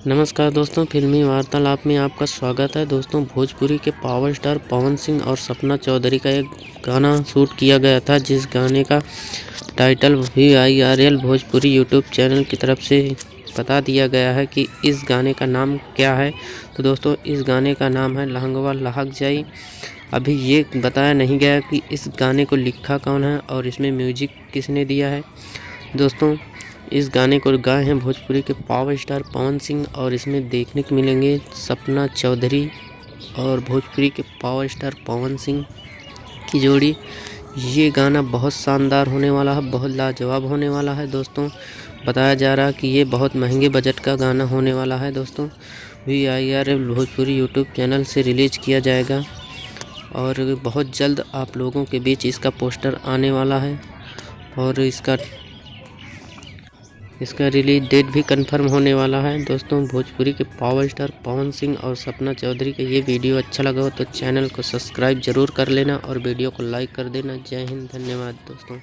नमस्कार दोस्तों, फिल्मी वार्तालाप में आपका स्वागत है। दोस्तों, भोजपुरी के पावर स्टार पवन सिंह और सपना चौधरी का एक गाना शूट किया गया था, जिस गाने का title VIRL Bhojpuri YouTube channel की तरफ से बता दिया गया है कि इस गाने का नाम क्या है। तो दोस्तों, इस गाने का नाम है लहंगवा लहक जाई। अभी ये बताया नहीं गया कि इस गाने को लिखा कौन है और इसमें म्यूजिक किसने दिया है। दोस्तों, इस गाने को गाए हैं भोजपुरी के पावर स्टार पवन सिंह और इसमें देखने को मिलेंगे सपना चौधरी और भोजपुरी के पावर स्टार पवन सिंह की जोड़ी। ये गाना बहुत शानदार होने वाला है, बहुत लाजवाब होने वाला है। दोस्तों, बताया जा रहा है कि ये बहुत महंगे बजट का गाना होने वाला है। दोस्तों, VIRL भोजपुरी यूट्यूब चैनल से रिलीज़ किया जाएगा और बहुत जल्द आप लोगों के बीच इसका पोस्टर आने वाला है और इसका रिलीज डेट भी कंफर्म होने वाला है। दोस्तों, भोजपुरी के पावर स्टार पवन सिंह और सपना चौधरी का ये वीडियो अच्छा लगा हो तो चैनल को सब्सक्राइब जरूर कर लेना और वीडियो को लाइक कर देना। जय हिंद, धन्यवाद दोस्तों।